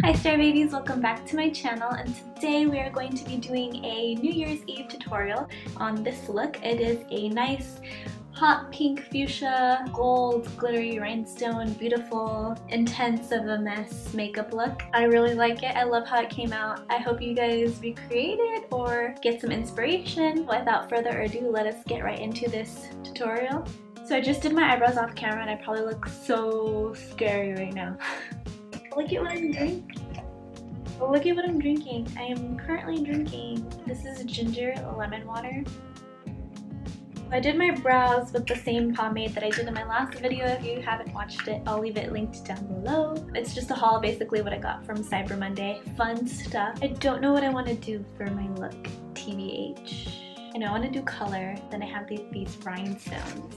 Hi Star Babies, welcome back to my channel, and today we are going to be doing a New Year's Eve tutorial on this look. It is a nice hot pink fuchsia, gold, glittery rhinestone, beautiful, intense of a mess makeup look. I really like it. I love how it came out. I hope you guys recreate it or get some inspiration. Without further ado, let us get right into this tutorial. So I just did my eyebrows off camera and I probably look so scary right now. Look at what I'm drinking. Look at what I'm drinking. I am currently drinking, this is ginger lemon water. I did my brows with the same pomade that I did in my last video. If you haven't watched it, I'll leave it linked down below. It's just a haul, basically what I got from Cyber Monday. Fun stuff. I don't know what I want to do for my look, TBH. I know I want to do color, then I have these rhinestones.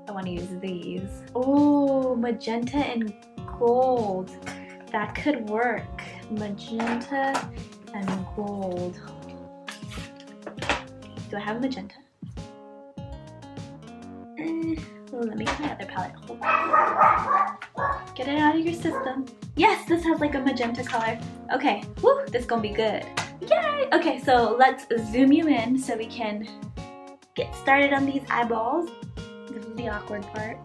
I want to use these. Oh, magenta and gold. That could work. Magenta and gold. Do I have a magenta? Let me get my other palette. Hold on. Get it out of your system. Yes, this has like a magenta color. Okay, woo, this is gonna be good. Yay! Okay, so let's zoom you in so we can get started on these eyeballs. This is the awkward part.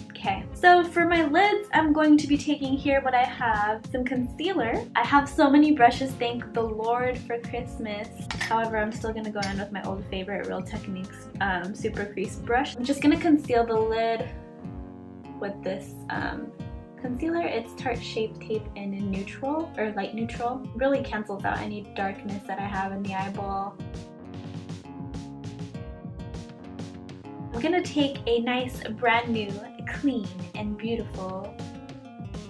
Okay, so for my lids, I'm going to be taking here what I have, some concealer. I have so many brushes, thank the Lord for Christmas. However, I'm still gonna go in with my old favorite Real Techniques Super Crease brush. I'm just gonna conceal the lid with this concealer. It's Tarte Shape Tape in neutral, or light neutral. Really cancels out any darkness that I have in the eyeball. I'm gonna take a nice brand new, clean and beautiful,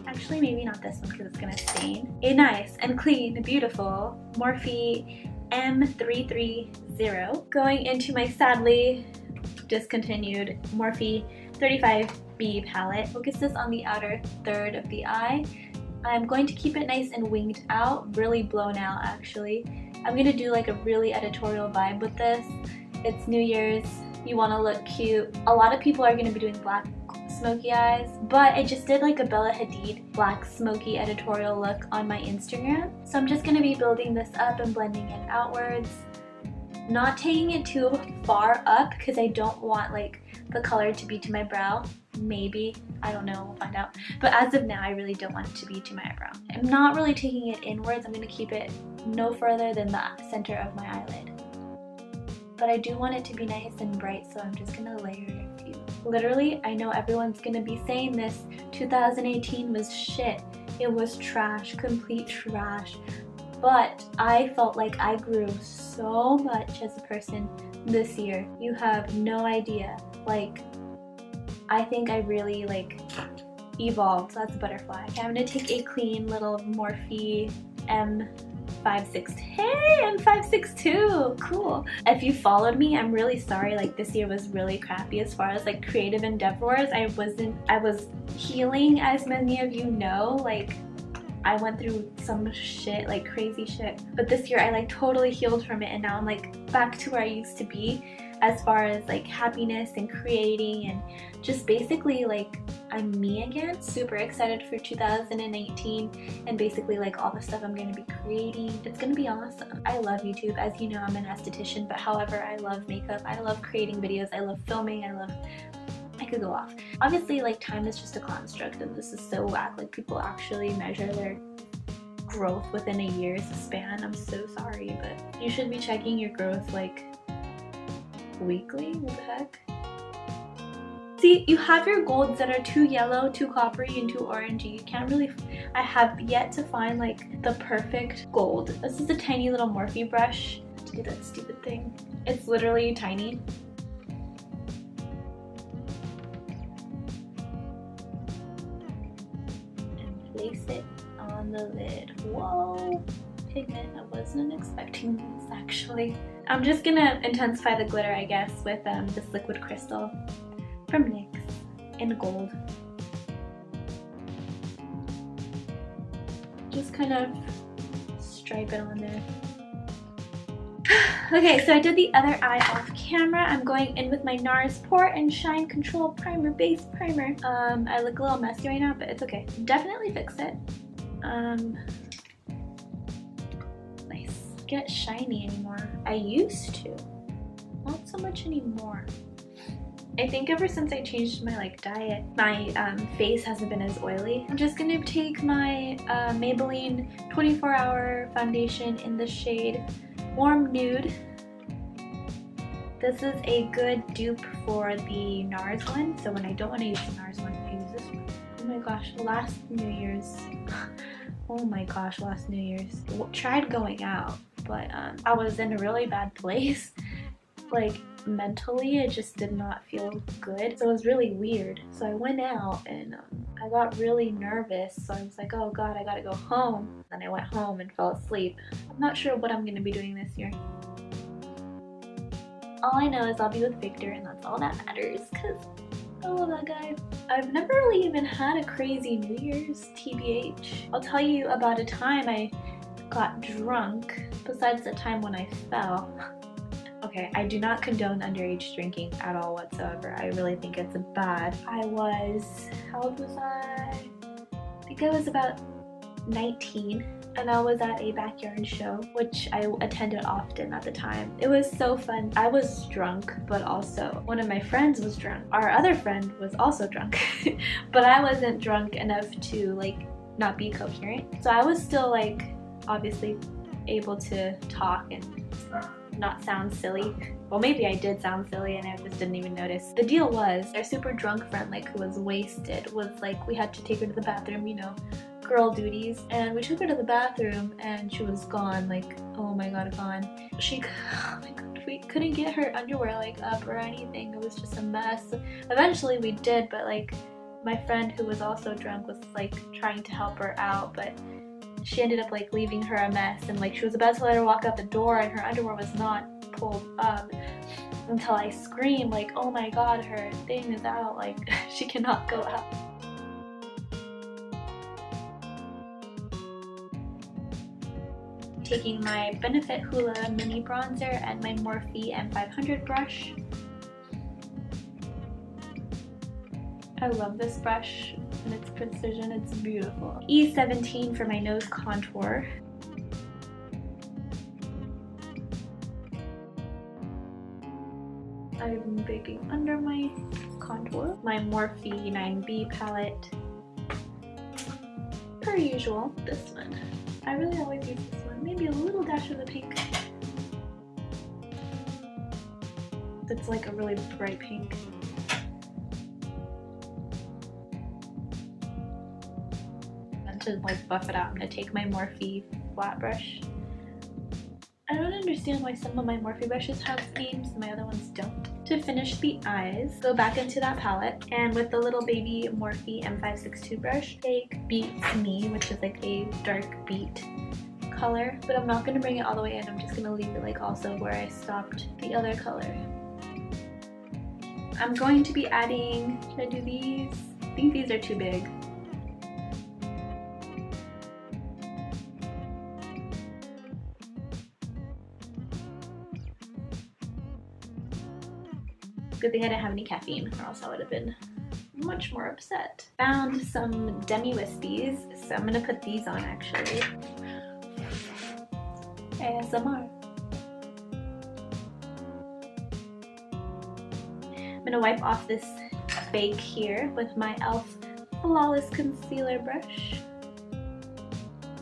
actually maybe not this one because it's gonna stain, a nice and clean, beautiful Morphe M330, going into my sadly discontinued Morphe 35B palette. Focus this on the outer third of the eye. I'm going to keep it nice and winged out, really blown out actually. I'm gonna do like a really editorial vibe with this. It's New Year's. You want to look cute. A lot of people are going to be doing black smoky eyes, but I just did like a Bella Hadid black smoky editorial look on my Instagram. So I'm just going to be building this up and blending it outwards. Not taking it too far up because I don't want like the color to be to my brow. Maybe, I don't know, we'll find out. But as of now, I really don't want it to be to my eyebrow. I'm not really taking it inwards. I'm going to keep it no further than the center of my eyelid. But I do want it to be nice and bright, so I'm just gonna layer a few. Literally, I know everyone's gonna be saying this, 2018 was shit. It was trash, complete trash. But I felt like I grew so much as a person this year. You have no idea. Like, I think I really like evolved. So that's a butterfly. Okay, I'm gonna take a clean little Morphe M562. Hey, M562, cool. If you followed me, I'm really sorry. Like this year was really crappy as far as like creative endeavors. I was healing, as many of you know. Like I went through some shit, like crazy shit. But this year I like totally healed from it, and now I'm like back to where I used to be as far as like happiness and creating and just basically like I'm me again. Super excited for 2018 and basically like all the stuff I'm going to be creating. It's going to be awesome. I love YouTube. As you know, I'm an esthetician, but however, I love makeup. I love creating videos. I love filming. I could go off. Obviously, like time is just a construct and this is so whack. Like people actually measure their growth within a year's span. I'm so sorry, but you should be checking your growth like weekly. What the heck? See, you have your golds that are too yellow, too coppery, and too orangey. You can't really, I have yet to find like the perfect gold. This is a tiny little Morphe brush to do that stupid thing. It's literally tiny. And place it on the lid. Whoa, pigment, I wasn't expecting this actually. I'm just gonna intensify the glitter, I guess, with this liquid crystal from NYX in gold. Just kind of stripe it on there. Okay, so I did the other eye off camera, I'm going in with my NARS Pore and Shine Control Primer Base Primer. I look a little messy right now, but it's okay. Definitely fix it. Nice. Get shiny anymore. I used to. Not so much anymore. I think ever since I changed my diet, my face hasn't been as oily. I'm just gonna take my Maybelline 24-hour foundation in the shade Warm Nude. This is a good dupe for the NARS one, so when I don't want to use the NARS one, I use this one. Oh my gosh, last New Year's. Oh my gosh, last New Year's. Tried going out, but I was in a really bad place. Like, mentally, I just did not feel good, so it was really weird. So I went out and I got really nervous, so I was like, oh god, I gotta go home. Then I went home and fell asleep. I'm not sure what I'm gonna be doing this year. All I know is I'll be with Victor, and that's all that matters, because I love that guy. I've never really even had a crazy New Year's, TBH. I'll tell you about a time I got drunk, besides the time when I fell. Okay, I do not condone underage drinking at all whatsoever. I really think it's bad. How old was I? I think I was about 19, and I was at a backyard show, which I attended often at the time. It was so fun. I was drunk, but also one of my friends was drunk. Our other friend was also drunk, but I wasn't drunk enough to not be coherent. So I was still obviously able to talk and not sound silly. Well, maybe I did sound silly and I just didn't even notice. The deal was, our super drunk friend who was wasted was we had to take her to the bathroom, you know, girl duties, and we took her to the bathroom and she was gone, oh my god, gone. Oh my god, we couldn't get her underwear up or anything. It was just a mess. Eventually we did, but my friend who was also drunk was trying to help her out, but she ended up leaving her a mess, and she was about to let her walk out the door and her underwear was not pulled up until I screamed oh my god, her thing is out, she cannot go out. Taking my Benefit Hoola mini bronzer and my Morphe M500 brush. I love this brush and its precision, it's beautiful. E17 for my nose contour. I'm baking under my contour. My Morphe 9B palette. Per usual, this one. I really always use this one. Maybe a little dash of the pink. It's a really bright pink. To buff it out, I'm gonna take my Morphe flat brush. I don't understand why some of my Morphe brushes have names and my other ones don't. To finish the eyes, go back into that palette, and with the little baby Morphe M562 brush, take Beat Me, which is a dark beet color, but I'm not gonna bring it all the way in. I'm just gonna leave it also where I stopped the other color. I'm going to be adding, should I do these? I think these are too big. Good thing I didn't have any caffeine, or else I would have been much more upset. Found some Demi Wispies, so I'm gonna put these on actually. ASMR. I'm gonna wipe off this bake here with my e.l.f. Flawless Concealer brush.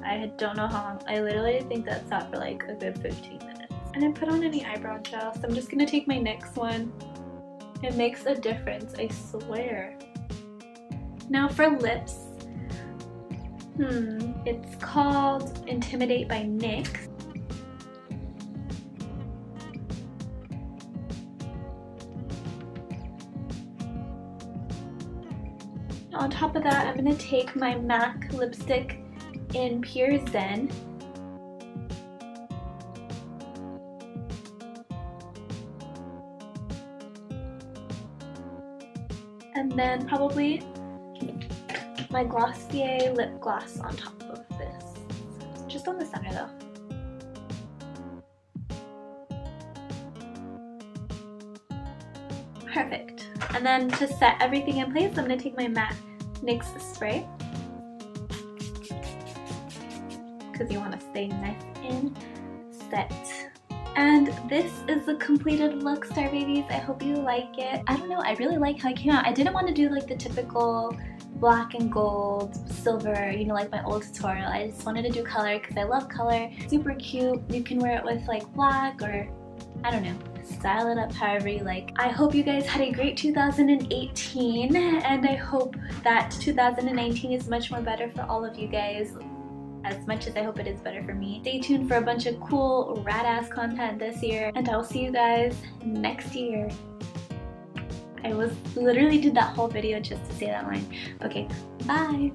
I don't know how long. I literally think that sat for a good 15 minutes. I didn't put on any eyebrow gel, so I'm just gonna take my NYX one. It makes a difference, I swear. Now for lips. It's called Intimidate by NYX. On top of that, I'm gonna take my MAC lipstick in Pure Zen. And then probably my Glossier lip gloss on top of this. Just on the center though. Perfect. And then to set everything in place, I'm going to take my matte NYX spray, because you want to stay nice and set. And this is the completed look, Star Babies. I hope you like it. I don't know, I really like how it came out. I didn't want to do like the typical black and gold, silver, you know, like my old tutorial. I just wanted to do color because I love color. Super cute. You can wear it with like black, or I don't know, style it up however you like. I hope you guys had a great 2018, and I hope that 2019 is much more better for all of you guys, as much as I hope it is better for me. Stay tuned for a bunch of cool, rad-ass content this year, and I will see you guys next year. I literally did that whole video just to say that line. Okay, bye!